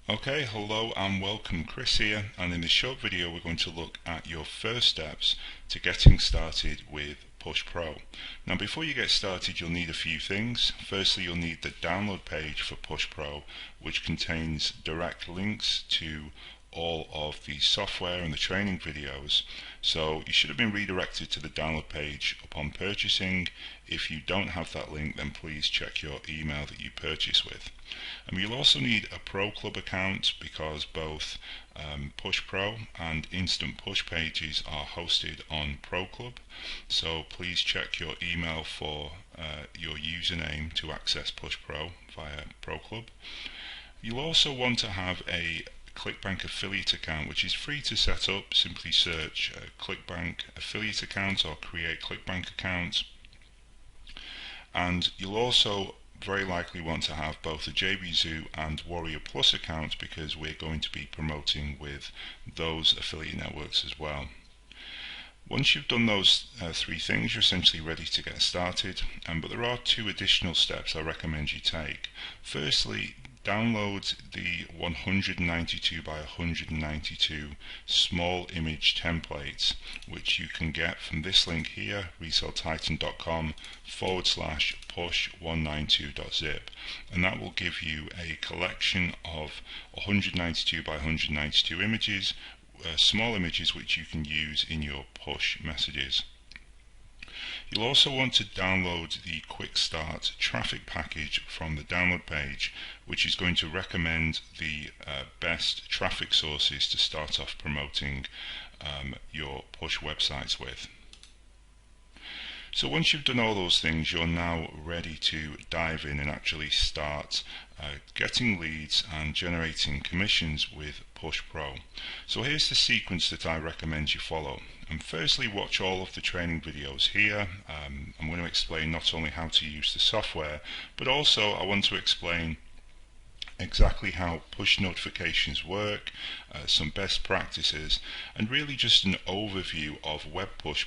Okay, hello and welcome. Chris here, and in this short video we're going to look at your first steps to getting started with PushPro. Now before you get started you'll need a few things. Firstly, you'll need the download page for PushPro, which contains direct links to all of the software and the training videos. So you should have been redirected to the download page upon purchasing. If you don't have that link, then please check your email that you purchase with. And you'll also need a Pro Club account because both PushPro and Instant Push pages are hosted on Pro Club. So please check your email for your username to access PushPro via Pro Club. You'll also want to have a ClickBank affiliate account, which is free to set up. Simply search ClickBank affiliate account or create ClickBank account. And you'll also very likely want to have both a JBZoo and Warrior Plus account because we're going to be promoting with those affiliate networks as well. Once you've done those three things, you're essentially ready to get started, but there are two additional steps I recommend you take. Firstly, download the 192 by 192 small image templates, which you can get from this link here, reselletitan.com/push192.zip, and that will give you a collection of 192 by 192 images, small images which you can use in your push messages. You'll also want to download the Quick Start traffic package from the download page, which is going to recommend the best traffic sources to start off promoting your push websites with. So once you've done all those things, you're now ready to dive in and actually start getting leads and generating commissions with PushPro. So here's the sequence that I recommend you follow. And firstly, watch all of the training videos here. I'm going to explain not only how to use the software, but also I want to explain exactly how push notifications work, some best practices, and really just an overview of web push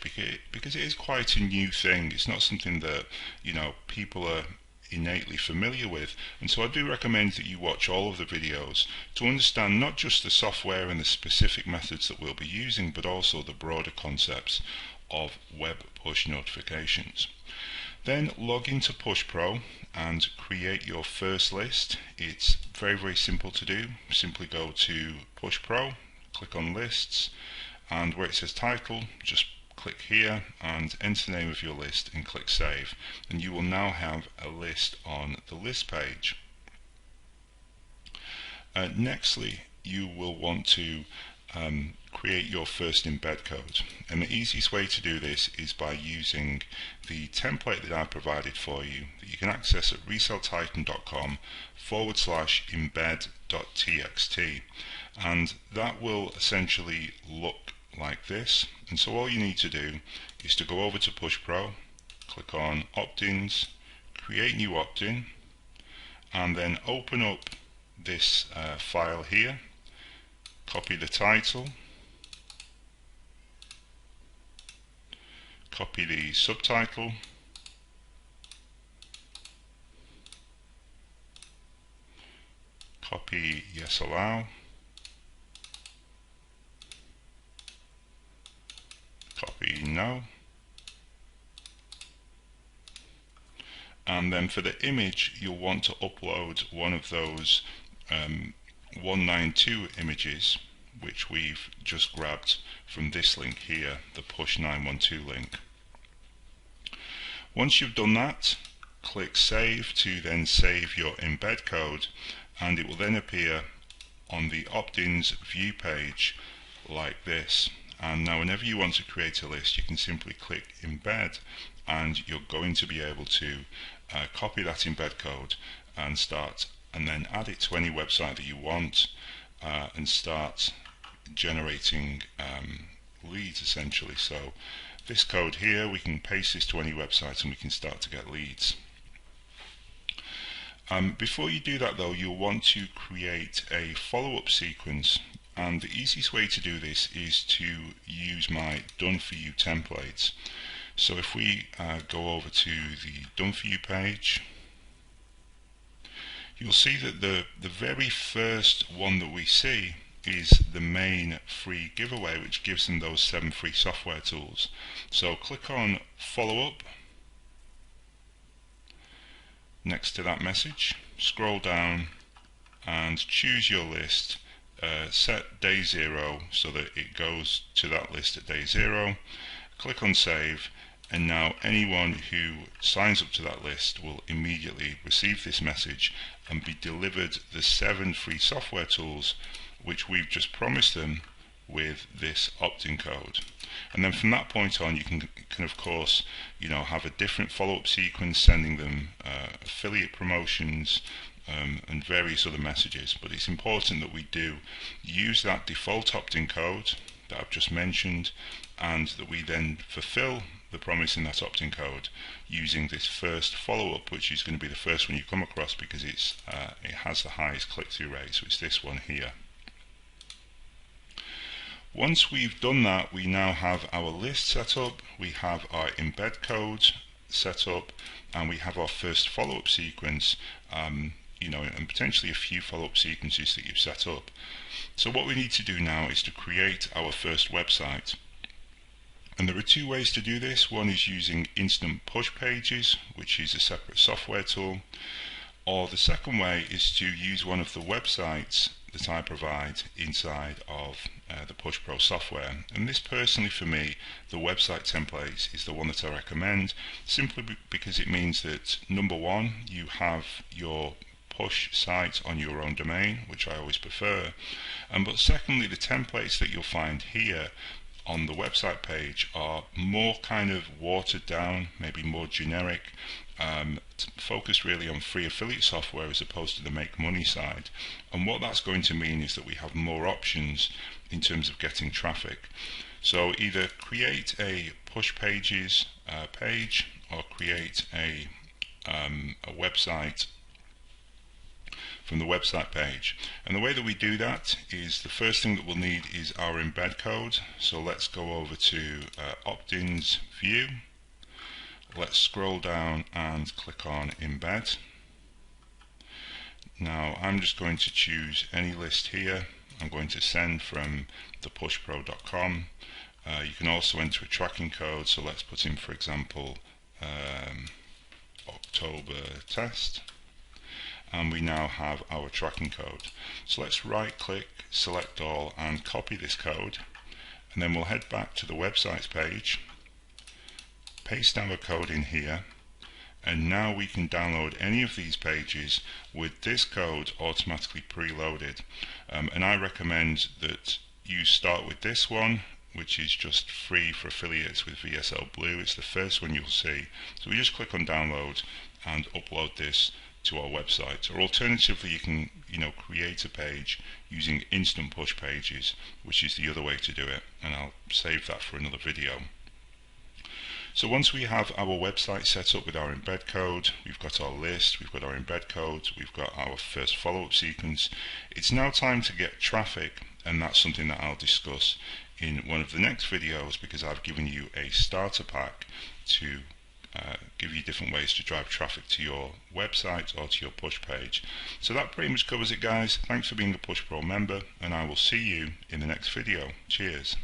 because it is quite a new thing. It's not something that people are innately familiar with, and so I do recommend that you watch all of the videos to understand not just the software and the specific methods that we'll be using, but also the broader concepts of web push notifications. Then log into PushPro and create your first list. It's very simple to do. Simply go to PushPro, click on lists, and where it says title, just click here and enter the name of your list and click save, and you will now have a list on the list page. Nextly, you will want to create your first embed code, and the easiest way to do this is by using the template that I provided for you that you can access at reselletitan.com/embed.txt, and that will essentially look like this. And so all you need to do is to go over to PushPro, click on opt-ins, create new opt-in, and then open up this file here, copy the title, copy the subtitle, copy yes allow, copy no, and then for the image you'll want to upload one of those 192 images which we've just grabbed from this link here, the push 912 link. Once you've done that, click save to then save your embed code, and it will then appear on the opt-ins view page like this. And now whenever you want to create a list, you can simply click embed, and you're going to be able to copy that embed code and then add it to any website that you want and start generating leads essentially. So this code here, we can paste this to any website and we can start to get leads. Before you do that though, you'll want to create a follow-up sequence, and the easiest way to do this is to use my done for you templates. So if we go over to the done for you page, you'll see that the very first one that we see is the main free giveaway, which gives them those 7 free software tools. So click on follow up next to that message, scroll down and choose your list. Set day 0 so that it goes to that list at day 0. Click on save, and now anyone who signs up to that list will immediately receive this message and be delivered the 7 free software tools which we've just promised them with this opt-in code. And then from that point on, you can of course, have a different follow-up sequence, sending them affiliate promotions and various other messages. But it's important that we do use that default opt-in code that I've just mentioned, and that we then fulfill the promise in that opt-in code using this first follow-up, which is going to be the first one you come across because it has the highest click-through rate. So it's this one here. Once we've done that, we now have our list set up, we have our embed code set up, and we have our first follow-up sequence, and potentially a few follow-up sequences that you've set up. So what we need to do now is to create our first website. And there are 2 ways to do this. One is using instant push pages, which is a separate software tool, or the second way is to use one of the websites that I provide inside of the PushPro software. And this, personally for me, the website templates is the one that I recommend, simply because it means that, number one, you have your push site on your own domain, which I always prefer, but secondly, the templates that you'll find here on the website page are more kind of watered down, maybe more generic, focused really on free affiliate software as opposed to the make money side. And what that's going to mean is that we have more options in terms of getting traffic. So either create a push pages page, or create a website from the website page. And the way that we do that is, the first thing that we'll need is our embed code. So let's go over to opt-ins view. Let's scroll down and click on embed. Now I'm just going to choose any list here. I'm going to send from the pushpro.com. You can also enter a tracking code, so let's put in, for example, October test. And we now have our tracking code. So let's right click, select all, and copy this code, and then we'll head back to the websites page, paste our code in here, and now we can download any of these pages with this code automatically preloaded. And I recommend that you start with this one, which is just free for affiliates with VSL Blue. It's the first one you'll see. So we just click on download and upload this to our website. Or alternatively, you can create a page using instant push pages, which is the other way to do it, and I'll save that for another video. So once we have our website set up with our embed code, we've got our list, we've got our embed code, we've got our first follow-up sequence, it's now time to get traffic, and that's something that I'll discuss in one of the next videos, because I've given you a starter pack to give you different ways to drive traffic to your website or to your push page. So that pretty much covers it, guys. Thanks for being a PushPro member, and I will see you in the next video. Cheers.